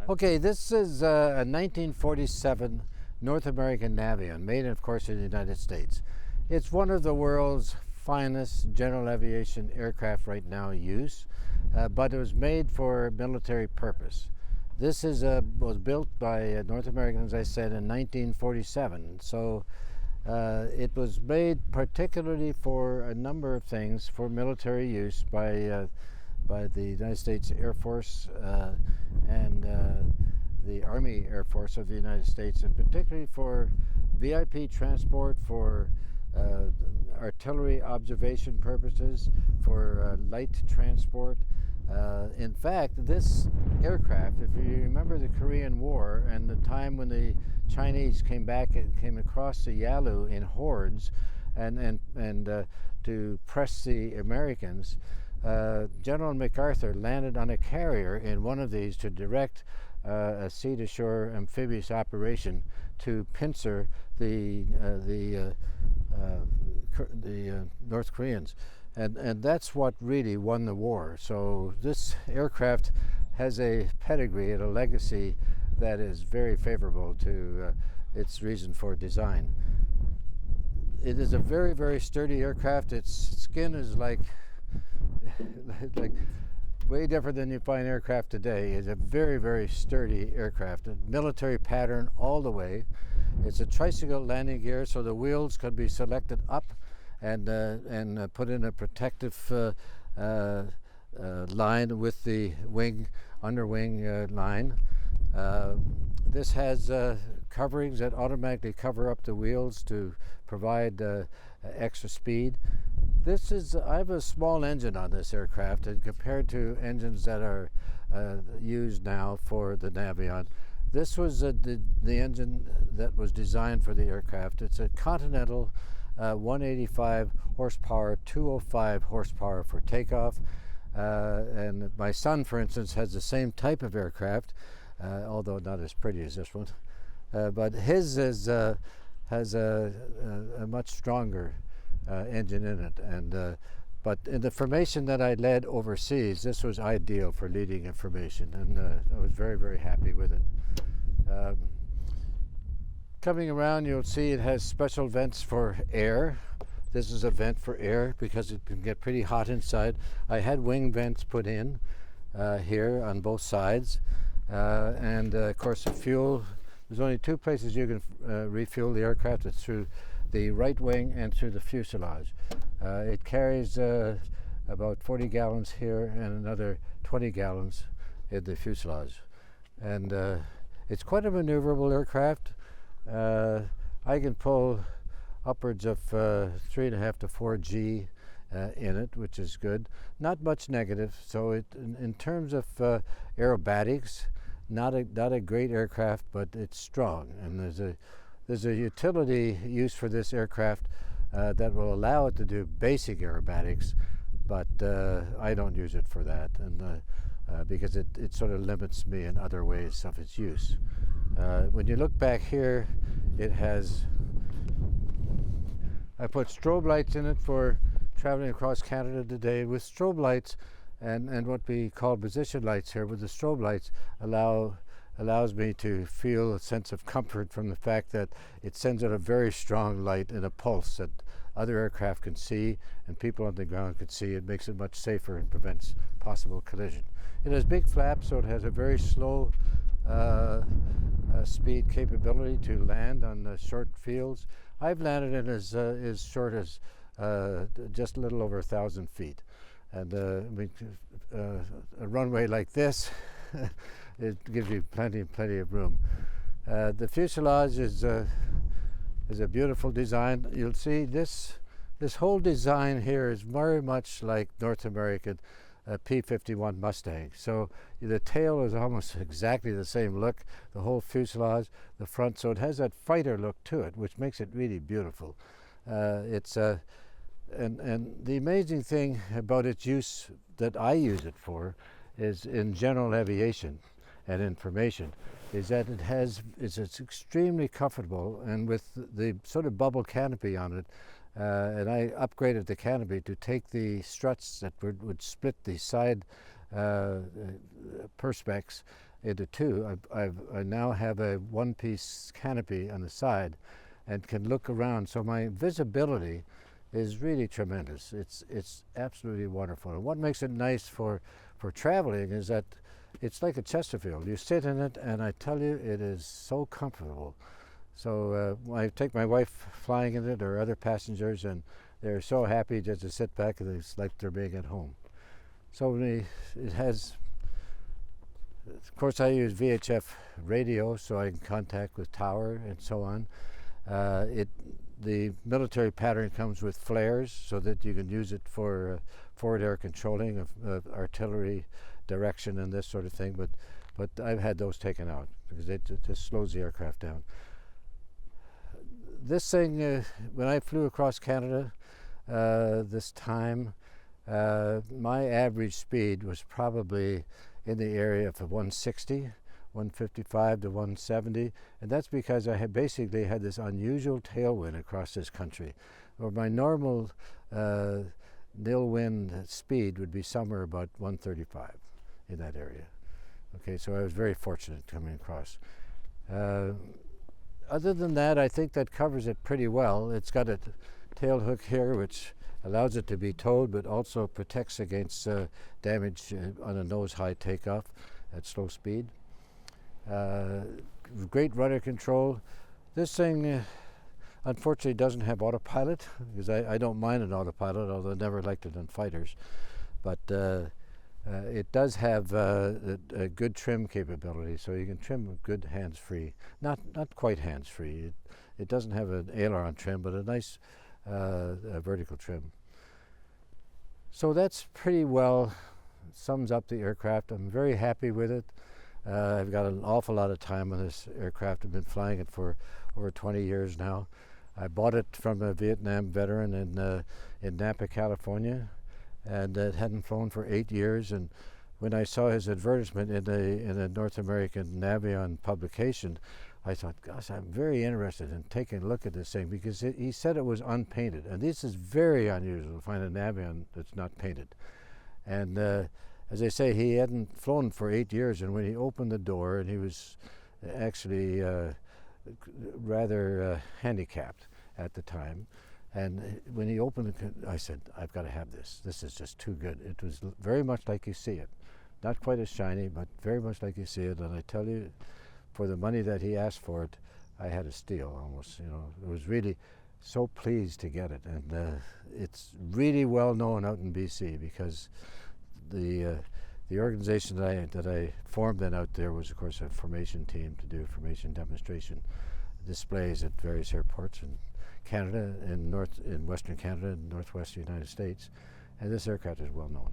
Okay, this is a 1947 North American Navion, made of course in the United States. It's one of the world's finest general aviation aircraft right now in use, but it was made for military purpose. This was built by North American, as I said, in 1947. So it was made particularly for a number of things for military use by the United States Air Force and the Army Air Force of the United States, and particularly for VIP transport, for artillery observation purposes, for light transport. In fact, this aircraft, if you remember the Korean War and the time when the Chinese came across the Yalu in hordes and to press the Americans, General MacArthur landed on a carrier in one of these to direct a sea-to-shore amphibious operation to pincer the North Koreans, and that's what really won the war. So this aircraft has a pedigree and a legacy that is very favorable to its reason for design. It is a very, very sturdy aircraft. Its skin is like way different than you find aircraft today. It's a very, very sturdy aircraft. A military pattern all the way. It's a tricycle landing gear, so the wheels can be selected up and put in a protective line with the underwing line. This has coverings that automatically cover up the wheels to provide extra speed. I have a small engine on this aircraft, and compared to engines that are used now for the Navion, this was the engine that was designed for the aircraft. It's a Continental 185 horsepower, 205 horsepower for takeoff. And my son, for instance, has the same type of aircraft, although not as pretty as this one. But his has a much stronger engine in it, but in the formation that I led overseas, this was ideal for leading information, and I was very, very happy with it. Coming around, you'll see it has special vents for air. This is a vent for air because it can get pretty hot inside. I had wing vents put in here on both sides, and of course the fuel. There's only two places you can refuel the aircraft. It's through the right wing and through the fuselage. It carries about 40 gallons here and another 20 gallons in the fuselage. And it's quite a maneuverable aircraft. I can pull upwards of 3.5 to 4 G in it, which is good. Not much negative. So in terms of aerobatics, not a great aircraft, but it's strong, and there's a utility use for this aircraft that will allow it to do basic aerobatics, but I don't use it for that, and because it sort of limits me in other ways of its use. When you look back here, I put strobe lights in it for traveling across Canada today. With strobe lights and what we call position lights here, with the strobe lights allows me to feel a sense of comfort from the fact that it sends out a very strong light and a pulse that other aircraft can see and people on the ground can see. It makes it much safer and prevents possible collision. It has big flaps, so it has a very slow speed capability to land on short fields. I've landed in as short as just a little over 1,000 feet. And a runway like this, it gives you plenty of room. The fuselage is a beautiful design. You'll see this whole design here is very much like North American P-51 Mustang. So the tail is almost exactly the same look, the whole fuselage, the front. So it has that fighter look to it, which makes it really beautiful. And the amazing thing about its use that I use it for is in general aviation and information, is that it's extremely comfortable, and with the sort of bubble canopy on it, and I upgraded the canopy to take the struts that would split the side perspex into two. I now have a one-piece canopy on the side and can look around, so my visibility is really tremendous. It's absolutely wonderful. And what makes it nice for traveling is that it's like a Chesterfield. You sit in it, and I tell you, it is so comfortable. So I take my wife flying in it, or other passengers, and they're so happy just to sit back, and it's like they're being at home. So it has, of course, I use VHF radio, so I can contact with tower and so on. The military pattern comes with flares, so that you can use it for forward air controlling of artillery direction and this sort of thing. But I've had those taken out because it just slows the aircraft down. This thing, when I flew across Canada this time, my average speed was probably in the area of 160. 155 to 170, and that's because I had basically had this unusual tailwind across this country, where my normal nil wind speed would be somewhere about 135 in that area. Okay, so I was very fortunate coming across. Other than that, I think that covers it pretty well. It's got a tail hook here, which allows it to be towed, but also protects against damage on a nose-high takeoff at slow speed. Great rudder control. This thing unfortunately doesn't have autopilot, because I don't mind an autopilot, although I never liked it on fighters. But it does have a good trim capability, so you can trim with good hands-free. Not quite hands-free. It doesn't have an aileron trim, but a nice vertical trim. So that's pretty well sums up the aircraft. I'm very happy with it. I've got an awful lot of time on this aircraft. I've been flying it for over 20 years now. I bought it from a Vietnam veteran in Napa, California, and it hadn't flown for 8 years. And when I saw his advertisement in a North American Navion publication, I thought, gosh, I'm very interested in taking a look at this thing, because he said it was unpainted. And this is very unusual to find a Navion that's not painted. And as I say, he hadn't flown for 8 years, and when he opened the door, and he was actually rather handicapped at the time, and when he opened it, I said, I've got to have this. This is just too good. It was very much like you see it. Not quite as shiny, but very much like you see it. And I tell you, for the money that he asked for it, I had a steal almost. You know, it was really so pleased to get it. And it's really well known out in BC, because the organization that I formed then out there was, of course, a formation team to do formation demonstration displays at various airports in Canada, in Western Canada and Northwestern United States, and this aircraft is well known.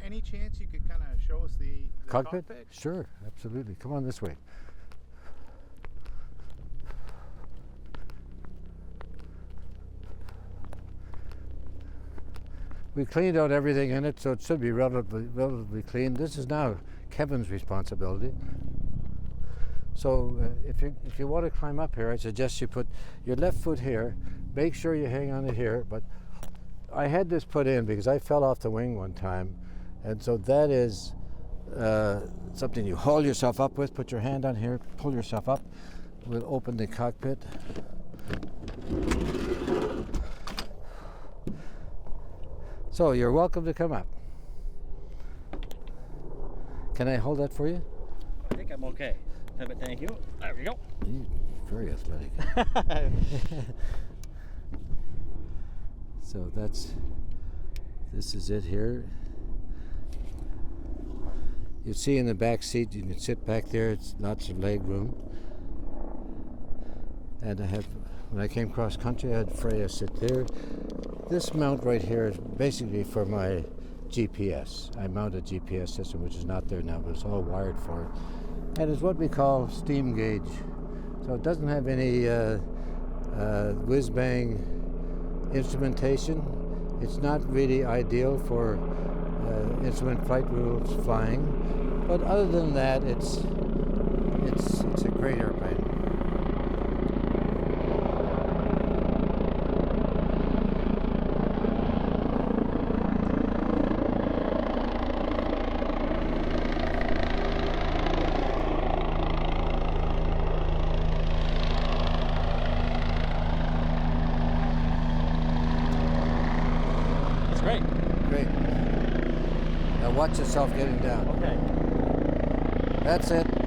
Any chance you could kind of show us the cockpit? Sure, absolutely. Come on this way. We cleaned out everything in it, so it should be relatively clean. This is now Kevin's responsibility. So if you want to climb up here, I suggest you put your left foot here. Make sure you hang on to here. But I had this put in because I fell off the wing one time, and so that is something you haul yourself up with. Put your hand on here, pull yourself up. We'll open the cockpit. So you're welcome to come up. Can I hold that for you? I think I'm okay. But thank you. There we go. You're very athletic. So this is it here. You see in the back seat, you can sit back there. It's lots of leg room. And when I came cross country, I had Freya sit there. This mount right here is basically for my GPS. I mount a GPS system, which is not there now, but it's all wired for it. And it's what we call steam gauge. So it doesn't have any whiz-bang instrumentation. It's not really ideal for instrument flight rules flying. But other than that, it's a great airplane. Great. Great. Now watch yourself getting down. Okay. That's it.